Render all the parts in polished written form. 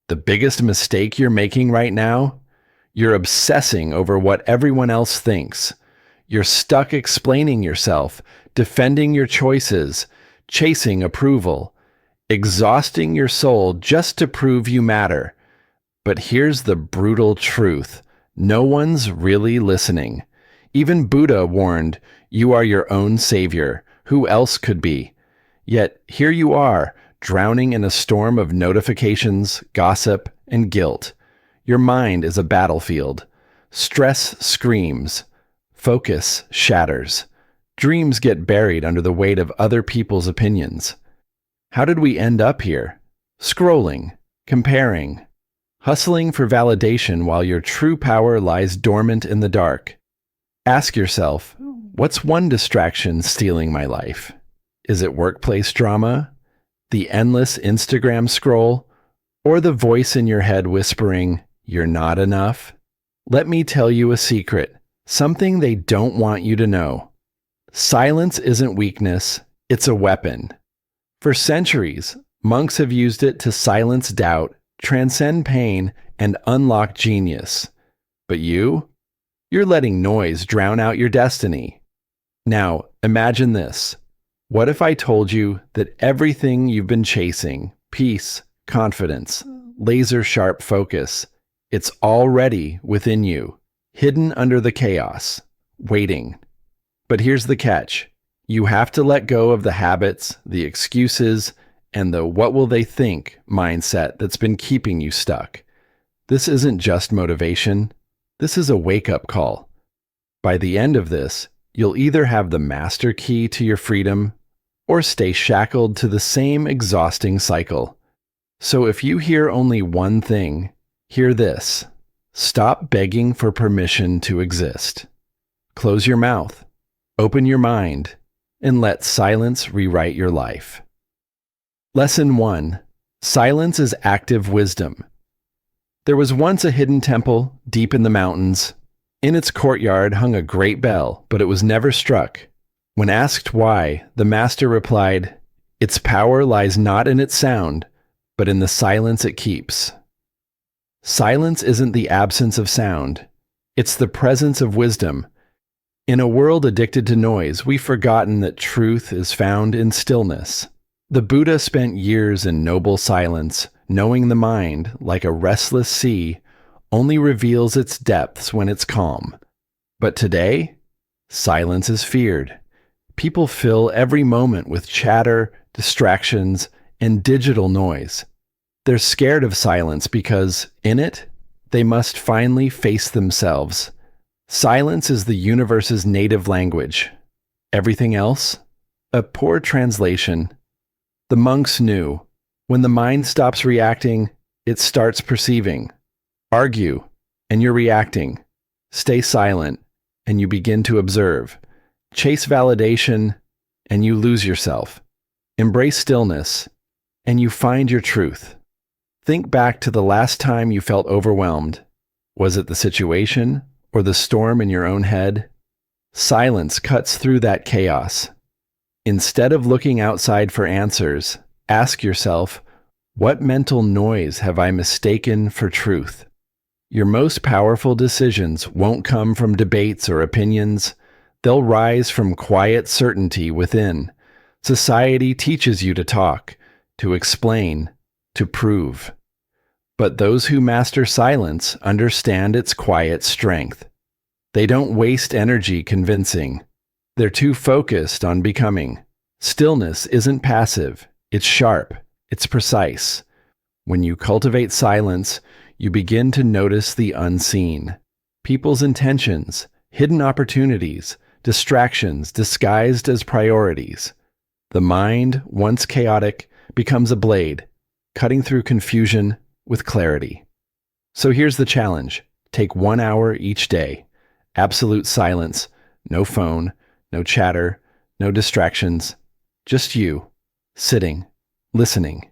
The biggest mistake you're making right now? You're obsessing over what everyone else thinks. You're stuck explaining yourself, defending your choices, chasing approval, exhausting your soul just to prove you matter. But here's the brutal truth. No one's really listening. Even Buddha warned, "You are your own savior. Who else could be?" Yet here you are, drowning in a storm of notifications, gossip, and guilt. Your mind is a battlefield. Stress screams. Focus shatters. Dreams get buried under the weight of other people's opinions. How did we end up here? Scrolling, comparing, hustling for validation while your true power lies dormant in the dark. Ask yourself, what's one distraction stealing my life? Is it workplace drama, the endless Instagram scroll, or the voice in your head whispering, "You're not enough"? Let me tell you a secret, something they don't want you to know. Silence isn't weakness, it's a weapon. For centuries, monks have used it to silence doubt, transcend pain, and unlock genius. But you're letting noise drown out your destiny. Now, imagine this. What if I told you that everything you've been chasing, peace, confidence, laser-sharp focus, it's already within you, hidden under the chaos, waiting. But here's the catch. You have to let go of the habits, the excuses, and the "what will they think" mindset that's been keeping you stuck. This isn't just motivation. This is a wake-up call. By the end of this, you'll either have the master key to your freedom or stay shackled to the same exhausting cycle. So if you hear only one thing, hear this. Stop begging for permission to exist. Close your mouth, open your mind, and let silence rewrite your life. Lesson 1. Silence is active wisdom. There was once a hidden temple deep in the mountains. In its courtyard hung a great bell, but it was never struck. When asked why, the master replied, "Its power lies not in its sound, but in the silence it keeps." Silence isn't the absence of sound. It's the presence of wisdom. In a world addicted to noise, we've forgotten that truth is found in stillness. The Buddha spent years in noble silence, knowing the mind, like a restless sea, only reveals its depths when it's calm. But today, silence is feared. People fill every moment with chatter, distractions, and digital noise. They're scared of silence because, in it, they must finally face themselves. Silence is the universe's native language. Everything else? A poor translation. The monks knew, when the mind stops reacting, it starts perceiving. Argue, and you're reacting. Stay silent, and you begin to observe. Chase validation, and you lose yourself. Embrace stillness, and you find your truth. Think back to the last time you felt overwhelmed. Was it the situation or the storm in your own head? Silence cuts through that chaos. Instead of looking outside for answers, ask yourself, what mental noise have I mistaken for truth? Your most powerful decisions won't come from debates or opinions. They'll rise from quiet certainty within. Society teaches you to talk, to explain, to prove. But those who master silence understand its quiet strength. They don't waste energy convincing. They're too focused on becoming. Stillness isn't passive. It's sharp. It's precise. When you cultivate silence, you begin to notice the unseen. People's intentions, hidden opportunities, distractions disguised as priorities. The mind, once chaotic, becomes a blade, cutting through confusion with clarity. So here's the challenge. Take 1 hour each day. Absolute silence. No phone, no chatter, no distractions. Just you, sitting, listening.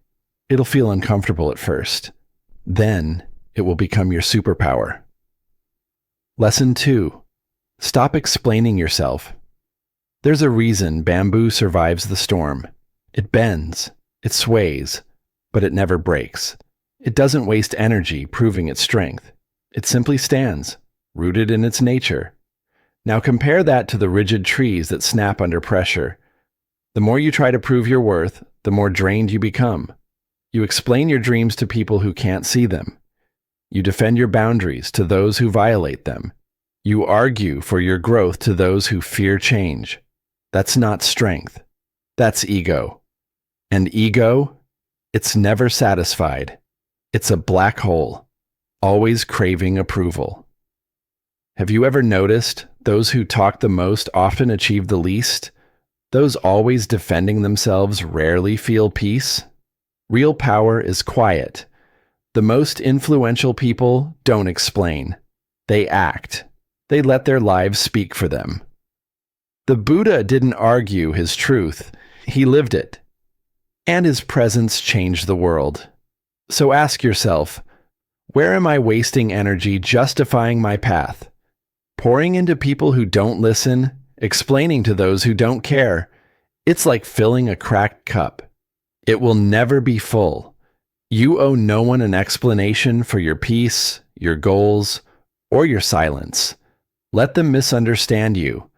It'll feel uncomfortable at first. Then it will become your superpower. Lesson 2. Stop explaining yourself. There's a reason bamboo survives the storm. It bends, it sways, but it never breaks. It doesn't waste energy proving its strength. It simply stands, rooted in its nature. Now compare that to the rigid trees that snap under pressure. The more you try to prove your worth, the more drained you become. You explain your dreams to people who can't see them. You defend your boundaries to those who violate them. You argue for your growth to those who fear change. That's not strength. That's ego. And ego, it's never satisfied. It's a black hole, always craving approval. Have you ever noticed those who talk the most often achieve the least? Those always defending themselves rarely feel peace? Real power is quiet. The most influential people don't explain. They act. They let their lives speak for them. The Buddha didn't argue his truth. He lived it. And his presence changed the world. So ask yourself, where am I wasting energy justifying my path? Pouring into people who don't listen, explaining to those who don't care. It's like filling a cracked cup. It will never be full. You owe no one an explanation for your peace, your goals, or your silence. Let them misunderstand you.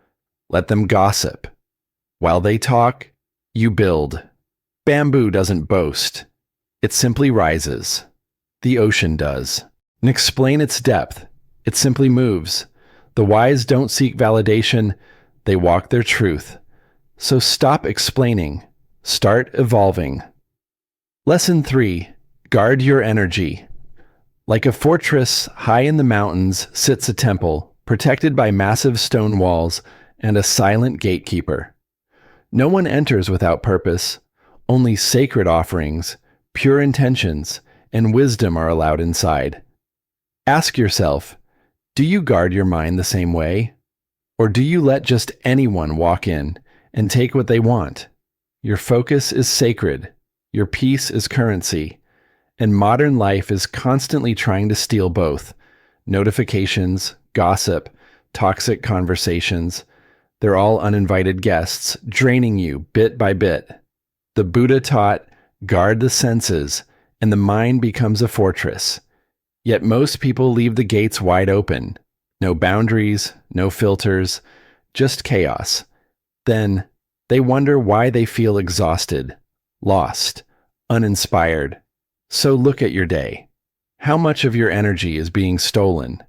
Let them gossip. While they talk, you build. Bamboo doesn't boast. It simply rises. The ocean does. And explain its depth. It simply moves. The wise don't seek validation. They walk their truth. So stop explaining. Start evolving. Lesson 3. Guard your energy. Like a fortress high in the mountains sits a temple, protected by massive stone walls and a silent gatekeeper. No one enters without purpose. Only sacred offerings, pure intentions, and wisdom are allowed inside. Ask yourself, do you guard your mind the same way? Or do you let just anyone walk in and take what they want? Your focus is sacred. Your peace is currency. And modern life is constantly trying to steal both. Notifications, gossip, toxic conversations. They're all uninvited guests, draining you bit by bit. The Buddha taught, guard the senses, and the mind becomes a fortress. Yet most people leave the gates wide open. No boundaries, no filters, just chaos. Then they wonder why they feel exhausted, lost, uninspired. So look at your day. How much of your energy is being stolen?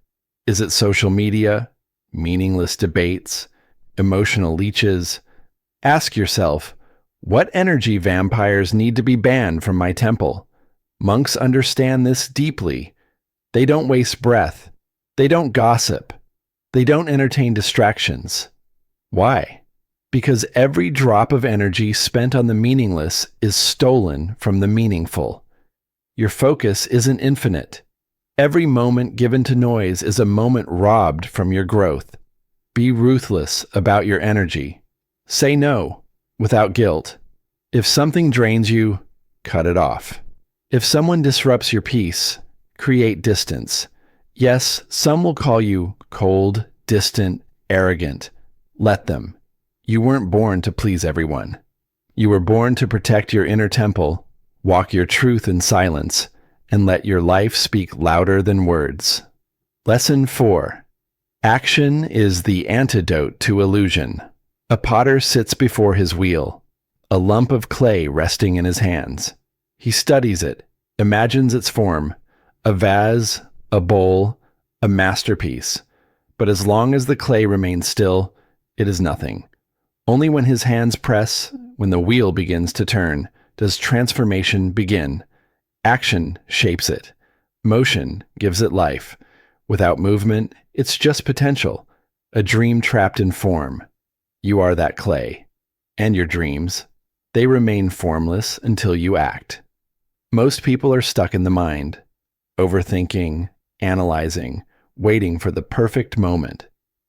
Is it social media, meaningless debates, emotional leeches? Ask yourself, what energy vampires need to be banned from my temple? Monks understand this deeply. They don't waste breath. They don't gossip. They don't entertain distractions. Why? Because every drop of energy spent on the meaningless is stolen from the meaningful. Your focus isn't infinite. Every moment given to noise is a moment robbed from your growth. Be ruthless about your energy. Say no without guilt. If something drains you, cut it off. If someone disrupts your peace, create distance. Yes, some will call you cold, distant, arrogant. Let them. You weren't born to please everyone. You were born to protect your inner temple, walk your truth in silence, and let your life speak louder than words. Lesson 4. Action is the antidote to illusion. A potter sits before his wheel, a lump of clay resting in his hands. He studies it, imagines its form, a vase, a bowl, a masterpiece. But as long as the clay remains still, it is nothing. Only when his hands press, when the wheel begins to turn, does transformation begin. Action shapes it. Motion gives it life. Without movement, it's just potential, a dream trapped in form. You are that clay. And your dreams, they remain formless until you act. Most people are stuck in the mind, overthinking, analyzing, waiting for the perfect moment.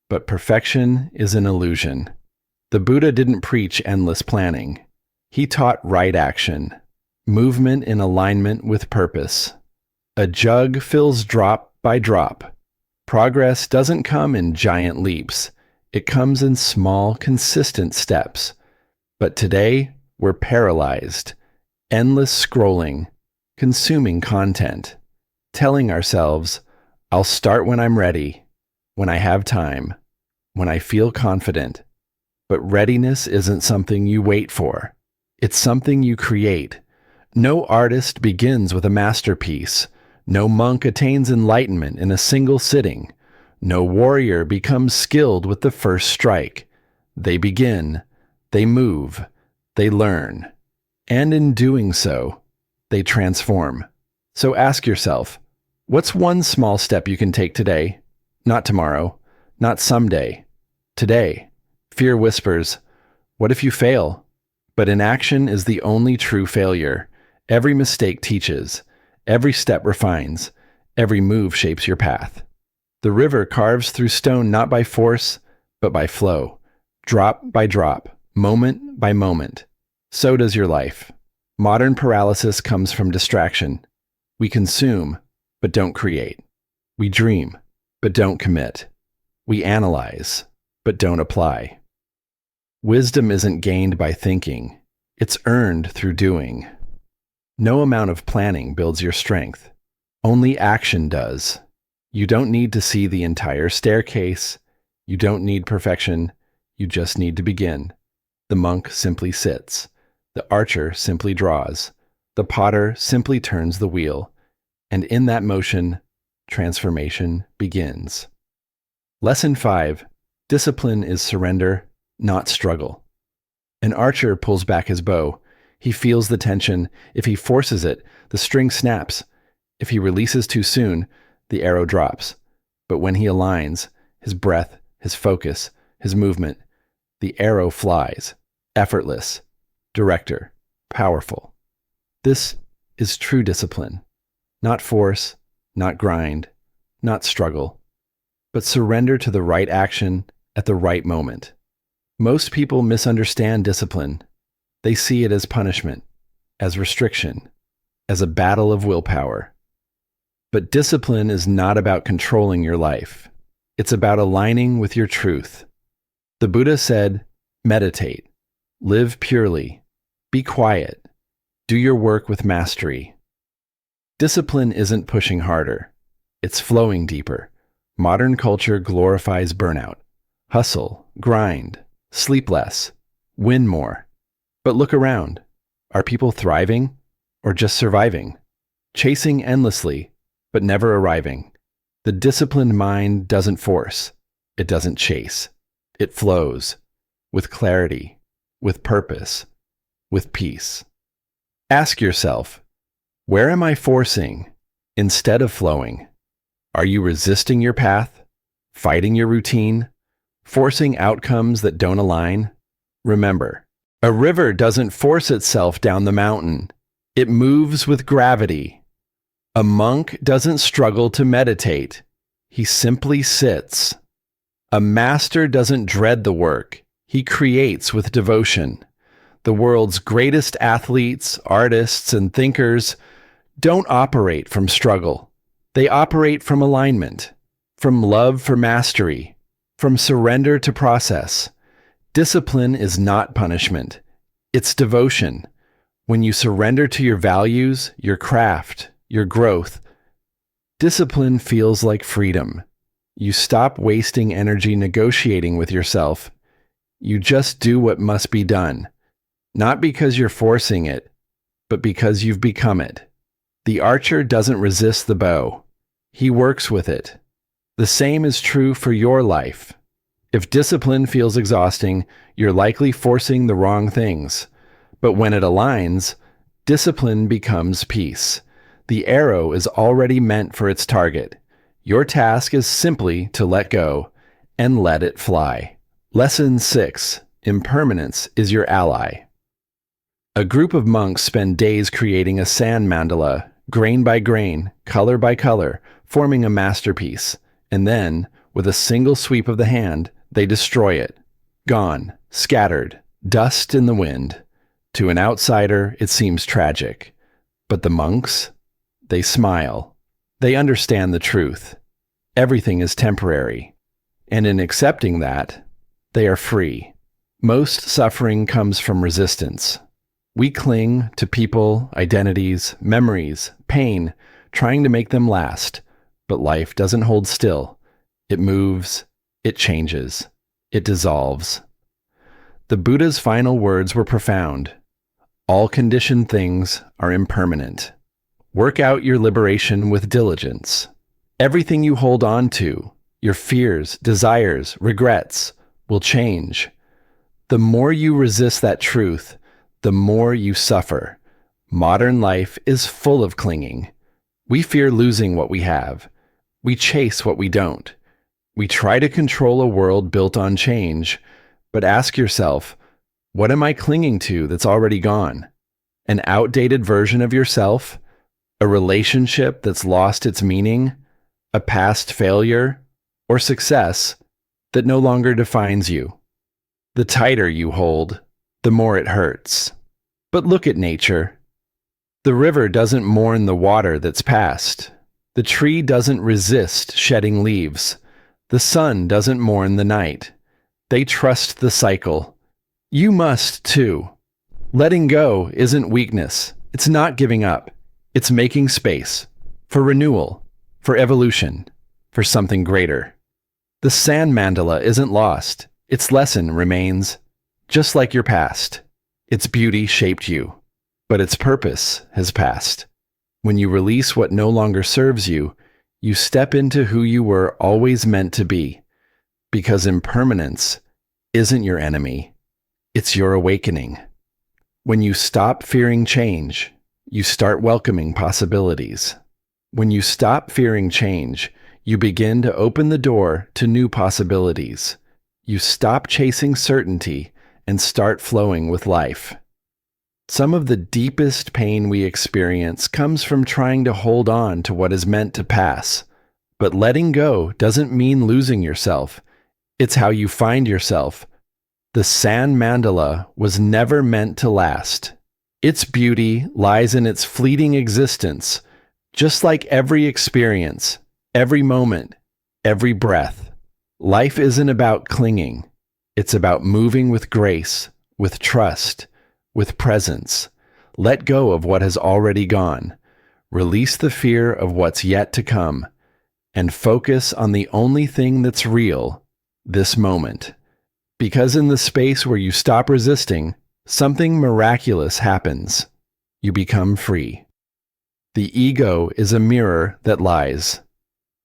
But perfection is an illusion. The Buddha didn't preach endless planning. He taught right action, movement in alignment with purpose. A jug fills drop by drop. Progress doesn't come in giant leaps. It comes in small, consistent steps. But today, we're paralyzed. Endless scrolling, consuming content, telling ourselves, I'll start when I'm ready, when I have time, when I feel confident. But readiness isn't something you wait for. It's something you create. No artist begins with a masterpiece. No monk attains enlightenment in a single sitting. No warrior becomes skilled with the first strike. They begin, they move, they learn. And in doing so, they transform. So ask yourself, what's one small step you can take today? Not tomorrow, not someday. Today. Fear whispers, what if you fail? But inaction is the only true failure. Every mistake teaches. Every step refines. Every move shapes your path. The river carves through stone not by force, but by flow. Drop by drop, moment by moment. So does your life. Modern paralysis comes from distraction. We consume, but don't create. We dream, but don't commit. We analyze, but don't apply. Wisdom isn't gained by thinking. It's earned through doing. No amount of planning builds your strength. Only action does. You don't need to see the entire staircase. You don't need perfection. You just need to begin. The monk simply sits. The archer simply draws. The potter simply turns the wheel. And in that motion, transformation begins. Lesson 5. Discipline is surrender, not struggle. An archer pulls back his bow. He feels the tension. If he forces it, the string snaps. If he releases too soon, the arrow drops. But when he aligns, his breath, his focus, his movement, the arrow flies, effortless, director, powerful. This is true discipline. Not force, not grind, not struggle, but surrender to the right action at the right moment. Most people misunderstand discipline. They see it as punishment, as restriction, as a battle of willpower. But discipline is not about controlling your life. It's about aligning with your truth. The Buddha said, meditate, live purely, be quiet, do your work with mastery. Discipline isn't pushing harder. It's flowing deeper. Modern culture glorifies burnout. Hustle, grind, sleep less, win more. But look around. Are people thriving or just surviving? Chasing endlessly, but never arriving. The disciplined mind doesn't force. It doesn't chase. It flows with clarity, with purpose, with peace. Ask yourself, where am I forcing instead of flowing? Are you resisting your path, fighting your routine, forcing outcomes that don't align? Remember, a river doesn't force itself down the mountain. It moves with gravity. A monk doesn't struggle to meditate. He simply sits. A master doesn't dread the work. He creates with devotion. The world's greatest athletes, artists, and thinkers don't operate from struggle. They operate from alignment, from love for mastery, from surrender to process. Discipline is not punishment. It's devotion. When you surrender to your values, your craft, your growth, discipline feels like freedom. You stop wasting energy negotiating with yourself. You just do what must be done. Not because you're forcing it, but because you've become it. The archer doesn't resist the bow. He works with it. The same is true for your life. If discipline feels exhausting, you're likely forcing the wrong things. But when it aligns, discipline becomes peace. The arrow is already meant for its target. Your task is simply to let go and let it fly. Lesson 6. Impermanence is your ally. A group of monks spend days creating a sand mandala, grain by grain, color by color, forming a masterpiece. And then, with a single sweep of the hand, they destroy it. Gone, scattered, dust in the wind. To an outsider, it seems tragic. But the monks? They smile. They understand the truth. Everything is temporary. And in accepting that, they are free. Most suffering comes from resistance. We cling to people, identities, memories, pain, trying to make them last. But life doesn't hold still. It moves, it changes, it dissolves. The Buddha's final words were profound. All conditioned things are impermanent. Work out your liberation with diligence. Everything you hold on to, your fears, desires, regrets, will change. The more you resist that truth, the more you suffer. Modern life is full of clinging. We fear losing what we have. We chase what we don't. We try to control a world built on change, but ask yourself, what am I clinging to that's already gone? An outdated version of yourself? A relationship that's lost its meaning? A past failure or success that no longer defines you? The tighter you hold, the more it hurts. But look at nature. The river doesn't mourn the water that's past. The tree doesn't resist shedding leaves. The sun doesn't mourn the night. They trust the cycle. You must, too. Letting go isn't weakness. It's not giving up. It's making space for renewal, for evolution, for something greater. The sand mandala isn't lost. Its lesson remains, just like your past. Its beauty shaped you, but its purpose has passed. When you release what no longer serves you, you step into who you were always meant to be, because impermanence isn't your enemy. It's your awakening. When you stop fearing change, you start welcoming possibilities. When you stop fearing change, you begin to open the door to new possibilities. You stop chasing certainty and start flowing with life. Some of the deepest pain we experience comes from trying to hold on to what is meant to pass. But letting go doesn't mean losing yourself. It's how you find yourself. The sand mandala was never meant to last. Its beauty lies in its fleeting existence, just like every experience, every moment, every breath. Life isn't about clinging. It's about moving with grace, with trust, with presence. Let go of what has already gone. Release the fear of what's yet to come, and focus on the only thing that's real, this moment. Because in the space where you stop resisting, something miraculous happens. You become free. The ego is a mirror that lies.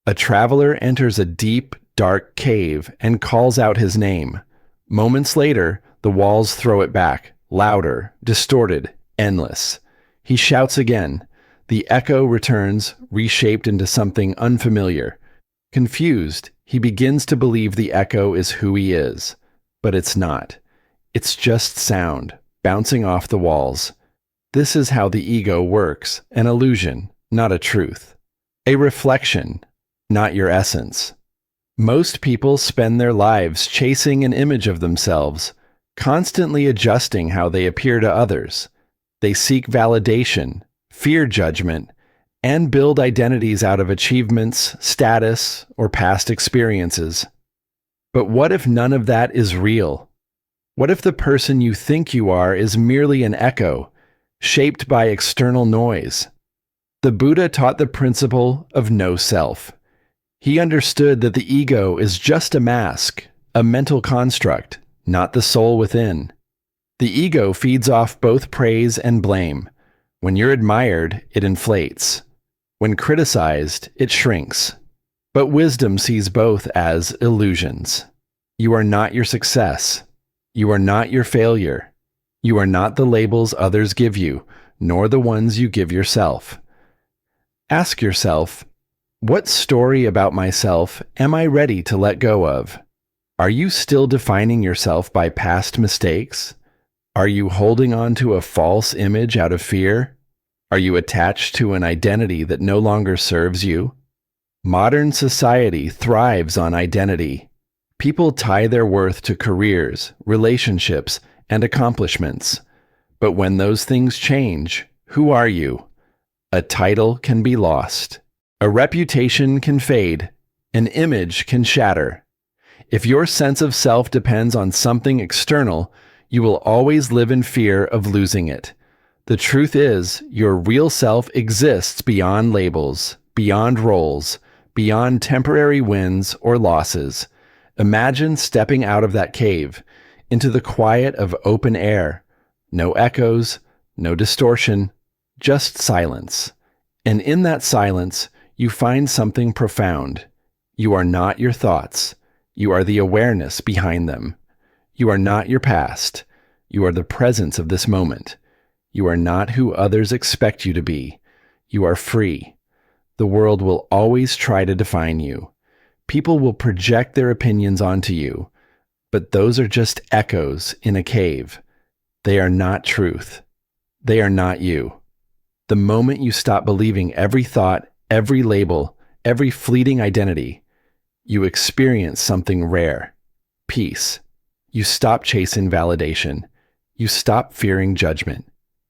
A traveler enters a deep, dark cave and calls out his name. Moments later, the walls throw it back, louder, distorted, endless. He shouts again. The echo returns, reshaped into something unfamiliar. Confused, he begins to believe the echo is who he is. But it's not. It's just sound, bouncing off the walls. This is how the ego works, an illusion, not a truth. A reflection, not your essence. Most people spend their lives chasing an image of themselves, constantly adjusting how they appear to others. They seek validation, fear judgment, and build identities out of achievements, status, or past experiences. But what if none of that is real? What if the person you think you are is merely an echo, shaped by external noise? The Buddha taught the principle of no self. He understood that the ego is just a mask, a mental construct, not the soul within. The ego feeds off both praise and blame. When you're admired, it inflates. When criticized, it shrinks. But wisdom sees both as illusions. You are not your success. You are not your failure. You are not the labels others give you, nor the ones you give yourself. Ask yourself, what story about myself am I ready to let go of? Are you still defining yourself by past mistakes? Are you holding on to a false image out of fear? Are you attached to an identity that no longer serves you? Modern society thrives on identity. People tie their worth to careers, relationships, and accomplishments. But when those things change, who are you? A title can be lost. A reputation can fade. An image can shatter. If your sense of self depends on something external, you will always live in fear of losing it. The truth is, your real self exists beyond labels, beyond roles, beyond temporary wins or losses. Imagine stepping out of that cave into the quiet of open air. No echoes, no distortion, just silence. And in that silence, you find something profound. You are not your thoughts. You are the awareness behind them. You are not your past. You are the presence of this moment. You are not who others expect you to be. You are free. The world will always try to define you. People will project their opinions onto you, but those are just echoes in a cave. They are not truth. They are not you. The moment you stop believing every thought, every label, every fleeting identity, you experience something rare. Peace. You stop chasing validation. You stop fearing judgment.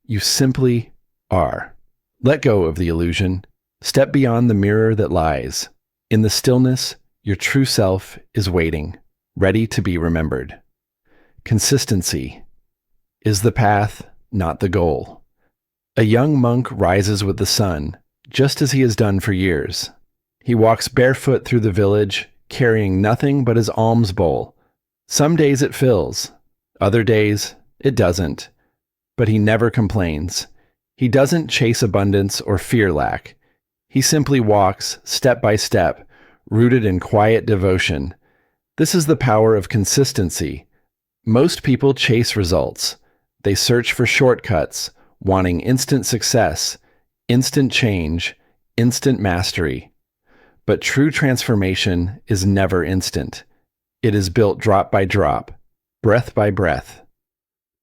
You simply are. Let go of the illusion. Step beyond the mirror that lies. In the stillness, your true self is waiting, ready to be remembered. Consistency is the path, not the goal. A young monk rises with the sun, just as he has done for years. He walks barefoot through the village, carrying nothing but his alms bowl. Some days it fills, other days it doesn't. But he never complains. He doesn't chase abundance or fear lack. He simply walks, step by step, rooted in quiet devotion. This is the power of consistency. Most people chase results. They search for shortcuts, wanting instant success, instant change, instant mastery. But true transformation is never instant. It is built drop by drop, breath by breath.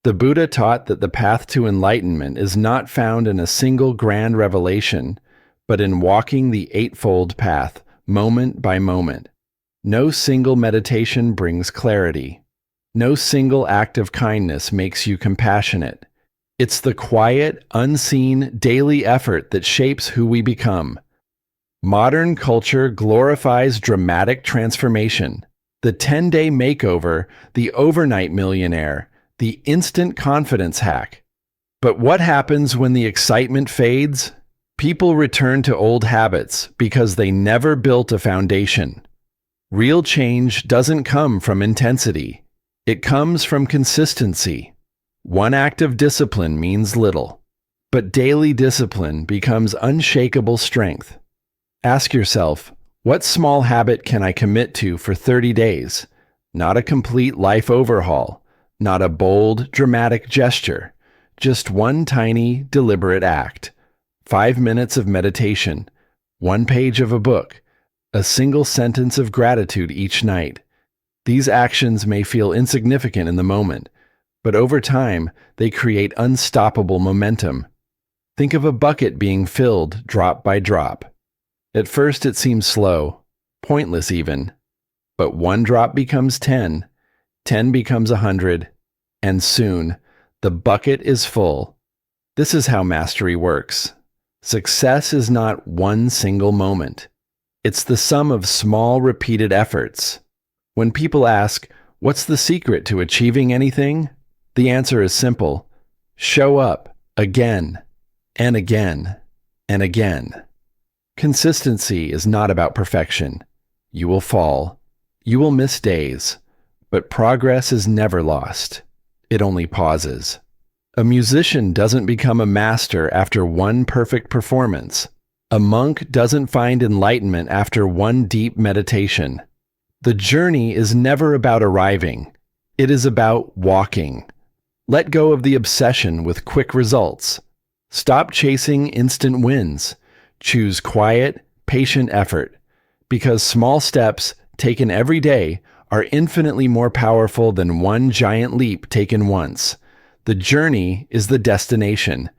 The Buddha taught that the path to enlightenment is not found in a single grand revelation, but in walking the eightfold path, moment by moment. No single meditation brings clarity. No single act of kindness makes you compassionate. It's the quiet, unseen, daily effort that shapes who we become. Modern culture glorifies dramatic transformation. The 10-day makeover, the overnight millionaire, the instant confidence hack. But what happens when the excitement fades? People return to old habits because they never built a foundation. Real change doesn't come from intensity. It comes from consistency. One act of discipline means little, but daily discipline becomes unshakable strength. Ask yourself, what small habit can I commit to for 30 days? Not a complete life overhaul. Not a bold, dramatic gesture, just one tiny, deliberate act. 5 minutes of meditation, 1 page of a book, a single sentence of gratitude each night. These actions may feel insignificant in the moment, but over time, they create unstoppable momentum. Think of a bucket being filled drop by drop. At first it seems slow, pointless even, but 1 drop becomes 10, 10 becomes 100, and soon, the bucket is full. This is how mastery works. Success is not one single moment. It's the sum of small, repeated efforts. When people ask, what's the secret to achieving anything? The answer is simple. Show up again and again and again. Consistency is not about perfection. You will fall. You will miss days. But progress is never lost. It only pauses. A musician doesn't become a master after 1 perfect performance. A monk doesn't find enlightenment after 1 deep meditation. The journey is never about arriving. It is about walking. Let go of the obsession with quick results. Stop chasing instant wins. Choose quiet, patient effort. Because small steps taken every day are infinitely more powerful than 1 giant leap taken once. The journey is the destination,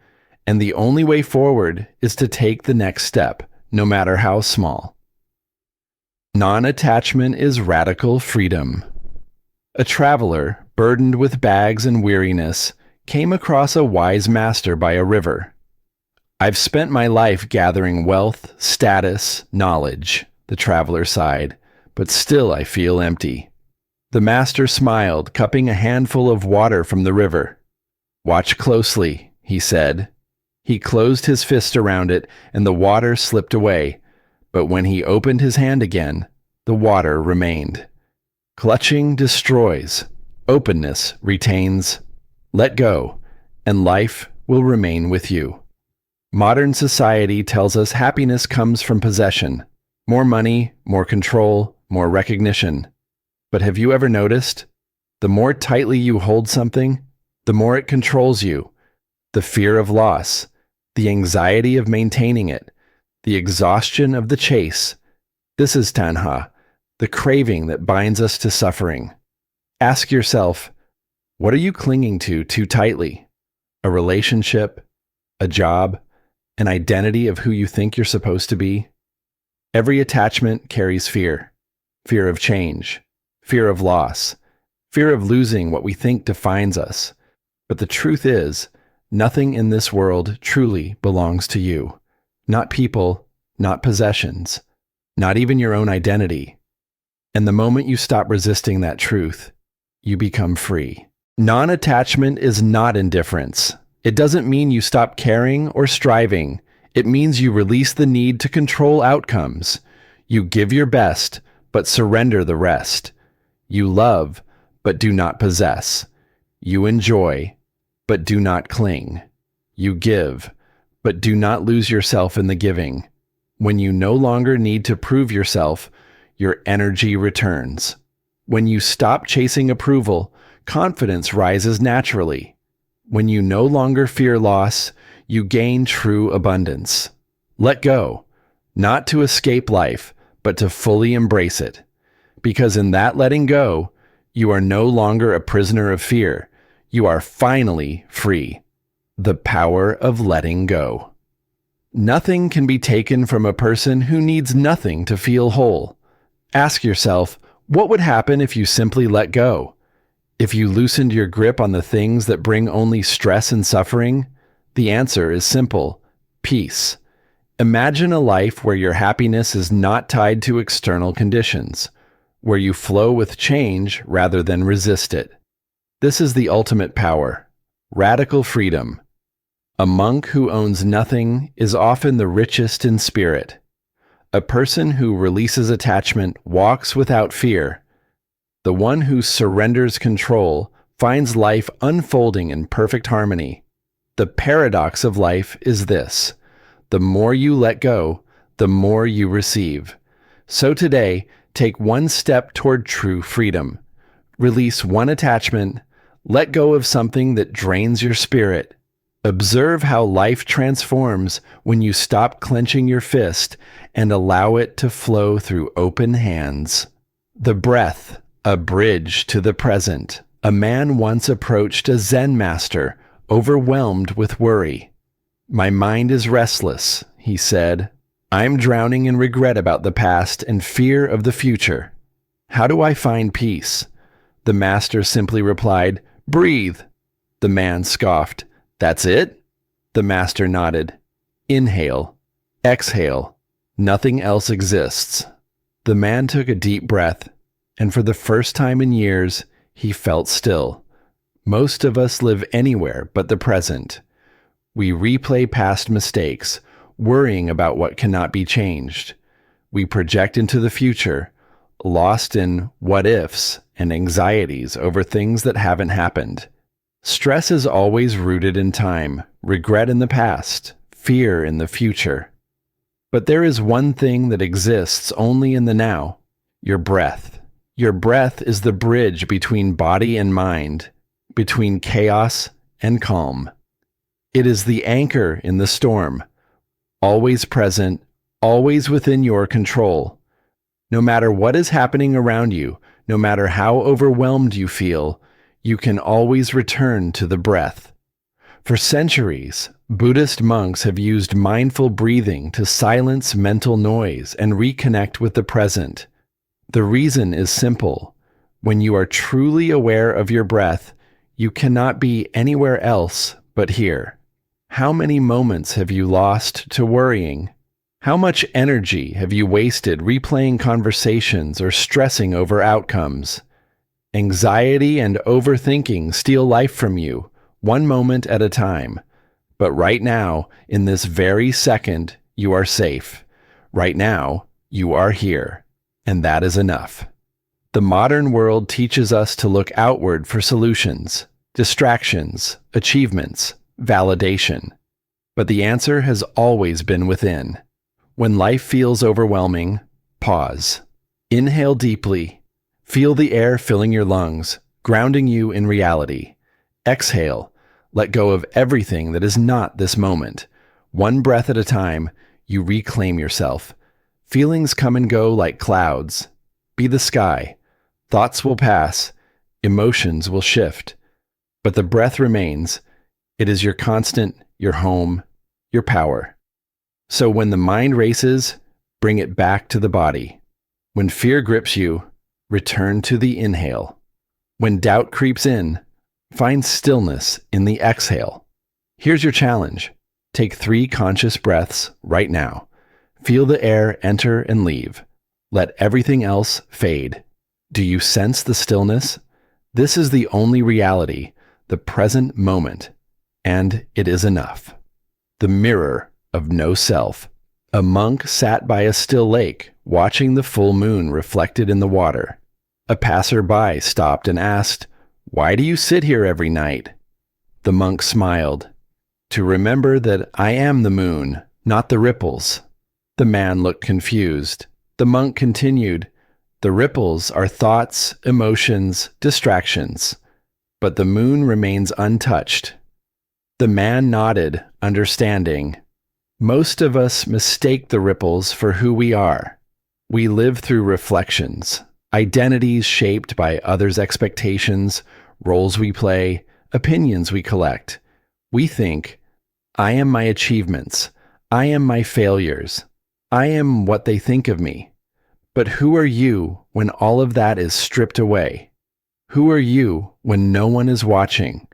and the only way forward is to take the next step, no matter how small. Non-attachment is radical freedom. A traveler, burdened with bags and weariness, came across a wise master by a river. I've spent my life gathering wealth, status, knowledge, the traveler sighed, but still I feel empty. The master smiled, cupping a handful of water from the river. Watch closely, he said. He closed his fist around it, and the water slipped away. But when he opened his hand again, the water remained. Clutching destroys. Openness retains. Let go, and life will remain with you. Modern society tells us happiness comes from possession. More money, more control, more recognition. But have you ever noticed? The more tightly you hold something, the more it controls you. The fear of loss, the anxiety of maintaining it, the exhaustion of the chase. This is tanha, the craving that binds us to suffering. Ask yourself, what are you clinging to too tightly? A relationship, a job, an identity of who you think you're supposed to be? Every attachment carries fear. Fear of change, fear of loss, fear of losing what we think defines us. But the truth is, nothing in this world truly belongs to you. Not people, not possessions, not even your own identity. And the moment you stop resisting that truth, you become free. Non-attachment is not indifference. It doesn't mean you stop caring or striving. It means you release the need to control outcomes. You give your best, but surrender the rest. You love, but do not possess. You enjoy, but do not cling. You give, but do not lose yourself in the giving. When you no longer need to prove yourself, your energy returns. When you stop chasing approval, confidence rises naturally. When you no longer fear loss, you gain true abundance. Let go, not to escape life, but to fully embrace it. Because in that letting go, you are no longer a prisoner of fear. You are finally free. The power of letting go. Nothing can be taken from a person who needs nothing to feel whole. Ask yourself, what would happen if you simply let go? If you loosened your grip on the things that bring only stress and suffering? The answer is simple: peace. Imagine a life where your happiness is not tied to external conditions, where you flow with change rather than resist it. This is the ultimate power, radical freedom. A monk who owns nothing is often the richest in spirit. A person who releases attachment walks without fear. The one who surrenders control finds life unfolding in perfect harmony. The paradox of life is this: the more you let go, the more you receive. So today, take one step toward true freedom. Release one attachment. Let go of something that drains your spirit. Observe how life transforms when you stop clenching your fist and allow it to flow through open hands. The breath, a bridge to the present. A man once approached a Zen master, overwhelmed with worry. "My mind is restless," he said. "I'm drowning in regret about the past and fear of the future. How do I find peace?" The master simply replied, "Breathe." The man scoffed. "That's it?" The master nodded. "Inhale. Exhale. Nothing else exists." The man took a deep breath, and for the first time in years, he felt still. Most of us live anywhere but the present. We replay past mistakes, worrying about what cannot be changed. We project into the future, lost in what-ifs and anxieties over things that haven't happened. Stress is always rooted in time, regret in the past, fear in the future. But there is one thing that exists only in the now: your breath. Your breath is the bridge between body and mind, between chaos and calm. It is the anchor in the storm, always present, always within your control. No matter what is happening around you, no matter how overwhelmed you feel, you can always return to the breath. For centuries, Buddhist monks have used mindful breathing to silence mental noise and reconnect with the present. The reason is simple. When you are truly aware of your breath, you cannot be anywhere else but here. How many moments have you lost to worrying? How much energy have you wasted replaying conversations or stressing over outcomes? Anxiety and overthinking steal life from you, one moment at a time. But right now, in this very second, you are safe. Right now, you are here. And that is enough. The modern world teaches us to look outward for solutions, distractions, achievements, validation. But the answer has always been within. When life feels overwhelming, pause. Inhale deeply. Feel the air filling your lungs, grounding you in reality. Exhale. Let go of everything that is not this moment. One breath at a time, you reclaim yourself. Feelings come and go like clouds. Be the sky. Thoughts will pass. Emotions will shift. But the breath remains. It is your constant, your home, your power. So when the mind races, bring it back to the body. When fear grips you, return to the inhale. When doubt creeps in, find stillness in the exhale. Here's your challenge. Take 3 conscious breaths right now. Feel the air enter and leave. Let everything else fade. Do you sense the stillness? This is the only reality, the present moment, and it is enough. The mirror of no self. A monk sat by a still lake, watching the full moon reflected in the water. A passerby stopped and asked, "Why do you sit here every night?" The monk smiled. "To remember that I am the moon, not the ripples." The man looked confused. The monk continued, "The ripples are thoughts, emotions, distractions, but the moon remains untouched." The man nodded, understanding. Most of us mistake the ripples for who we are. We live through reflections, identities shaped by others' expectations, roles we play, opinions we collect. We think, "I am my achievements. I am my failures. I am what they think of me." But who are you when all of that is stripped away? Who are you when no one is watching?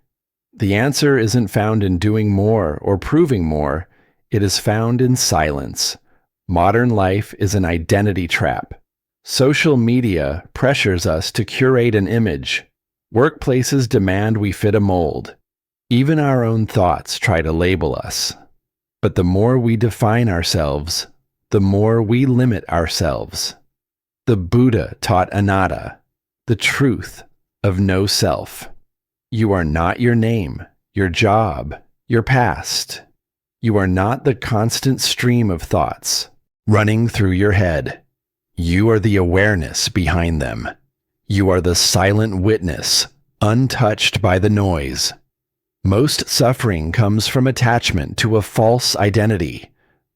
The answer isn't found in doing more or proving more. It is found in silence. Modern life is an identity trap. Social media pressures us to curate an image. Workplaces demand we fit a mold. Even our own thoughts try to label us. But the more we define ourselves, the more we limit ourselves. The Buddha taught anatta, the truth of no self. You are not your name, your job, your past. You are not the constant stream of thoughts running through your head. You are the awareness behind them. You are the silent witness, untouched by the noise. Most suffering comes from attachment to a false identity.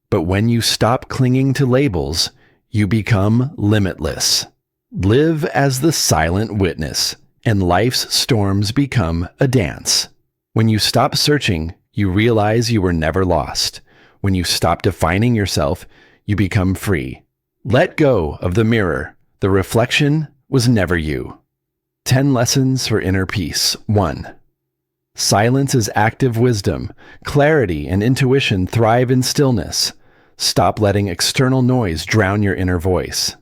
But when you stop clinging to labels, you become limitless. Live as the silent witness, and life's storms become a dance. When you stop searching, you realize you were never lost. When you stop defining yourself, you become free. Let go of the mirror. The reflection was never you. 10 lessons for inner peace. 1. Silence is active wisdom. Clarity and intuition thrive in stillness. Stop letting external noise drown your inner voice.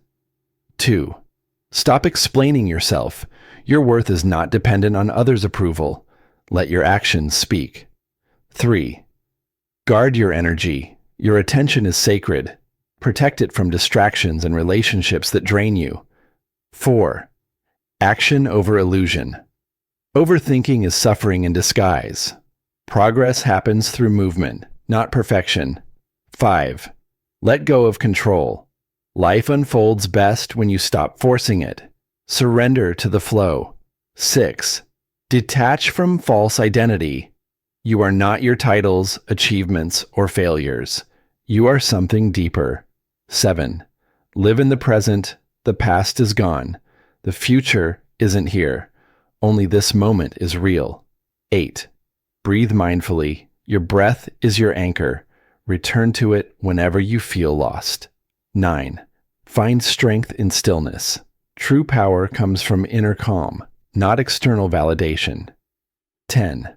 2. Stop explaining yourself. Your worth is not dependent on others' approval. Let your actions speak. 3. Guard your energy. Your attention is sacred. Protect it from distractions and relationships that drain you. 4. Action over illusion. Overthinking is suffering in disguise. Progress happens through movement, not perfection. 5. Let go of control. Life unfolds best when you stop forcing it. Surrender to the flow. 6. Detach from false identity. You are not your titles, achievements, or failures. You are something deeper. 7. Live in the present. The past is gone. The future isn't here. Only this moment is real. 8. Breathe mindfully. Your breath is your anchor. Return to it whenever you feel lost. 9. Find strength in stillness. True power comes from inner calm, not external validation. 10.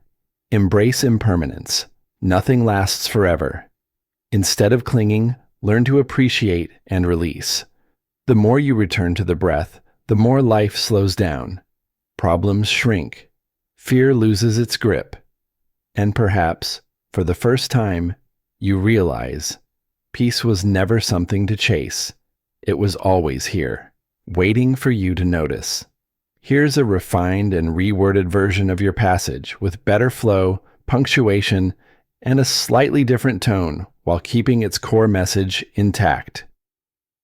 Embrace impermanence. Nothing lasts forever. Instead of clinging, learn to appreciate and release. The more you return to the breath, the more life slows down. Problems shrink. Fear loses its grip. And perhaps For the first time, you realize peace was never something to chase. It was always here, waiting for you to notice. Here's a refined and reworded version of your passage with better flow, punctuation, and a slightly different tone while keeping its core message intact.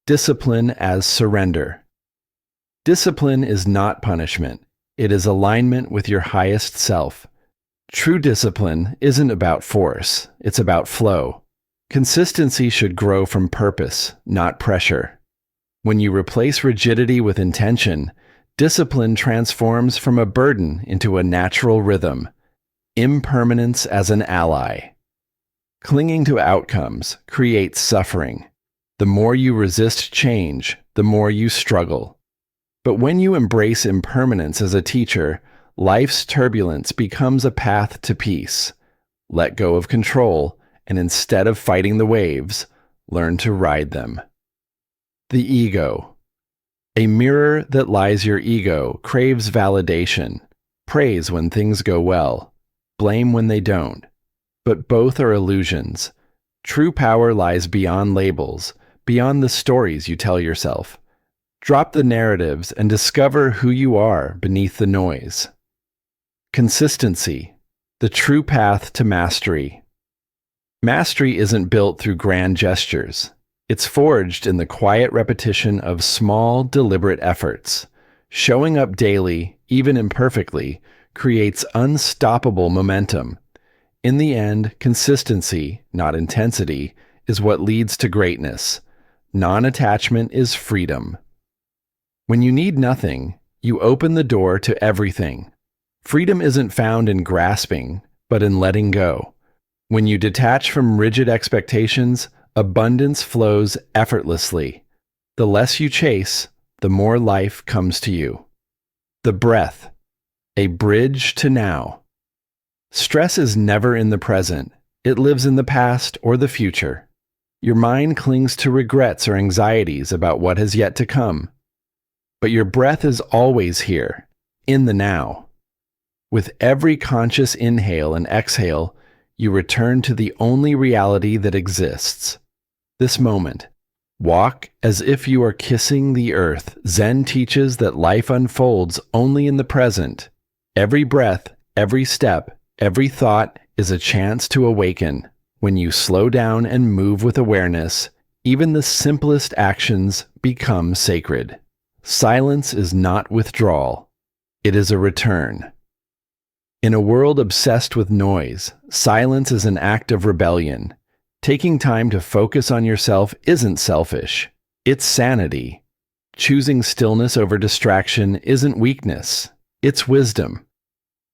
Discipline as surrender. Discipline is not punishment. It is alignment with your highest self. True discipline isn't about force. It's about flow. Consistency should grow from purpose, not pressure. When you replace rigidity with intention, discipline transforms from a burden into a natural rhythm. Impermanence as an ally. Clinging to outcomes creates suffering. The more you resist change, the more you struggle. But when you embrace impermanence as a teacher, life's turbulence becomes a path to peace. Let go of control, and instead of fighting the waves, learn to ride them. The ego. A mirror that lies your ego craves validation, praise when things go well, blame when they don't. But both are illusions. True power lies beyond labels, beyond the stories you tell yourself. Drop the narratives and discover who you are beneath the noise. Consistency, the true path to mastery. Mastery isn't built through grand gestures. It's forged in the quiet repetition of small, deliberate efforts. Showing up daily, even imperfectly, creates unstoppable momentum. In the end, consistency, not intensity, is what leads to greatness. Non-attachment is freedom. When you need nothing, you open the door to everything. Freedom isn't found in grasping, but in letting go. When you detach from rigid expectations, abundance flows effortlessly. The less you chase, the more life comes to you. The breath, a bridge to now. Stress is never in the present. It lives in the past or the future. Your mind clings to regrets or anxieties about what has yet to come. But your breath is always here, in the now. With every conscious inhale and exhale, you return to the only reality that exists. This moment. Walk as if you are kissing the earth. Zen teaches that life unfolds only in the present. Every breath, every step, every thought is a chance to awaken. When you slow down and move with awareness, even the simplest actions become sacred. Silence is not withdrawal. It is a return. In a world obsessed with noise, silence is an act of rebellion. Taking time to focus on yourself isn't selfish. It's sanity. Choosing stillness over distraction isn't weakness. It's wisdom.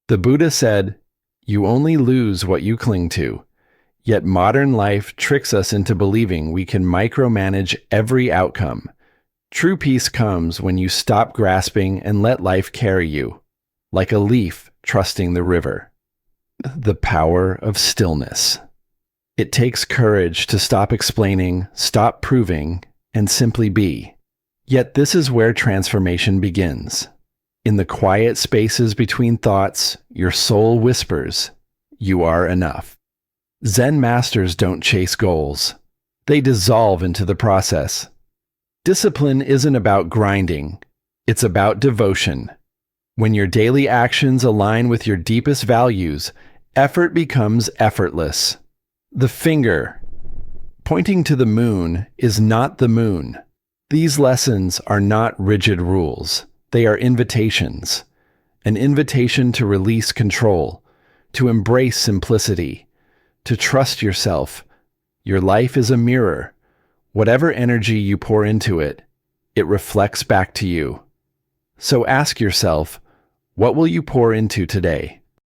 The Buddha said, "You only lose what you cling to." Yet modern life tricks us into believing we can micromanage every outcome. True peace comes when you stop grasping and let life carry you, like a leaf trusting the river. The power of stillness. It takes courage to stop explaining, stop proving, and simply be. Yet this is where transformation begins. In the quiet spaces between thoughts, your soul whispers, "You are enough." Zen masters don't chase goals. They dissolve into the process. Discipline isn't about grinding. It's about devotion. When your daily actions align with your deepest values, effort becomes effortless. The finger pointing to the moon is not the moon. These lessons are not rigid rules. They are invitations. An invitation to release control, to embrace simplicity, to trust yourself. Your life is a mirror. Whatever energy you pour into it, it reflects back to you. So ask yourself, what will you pour into today?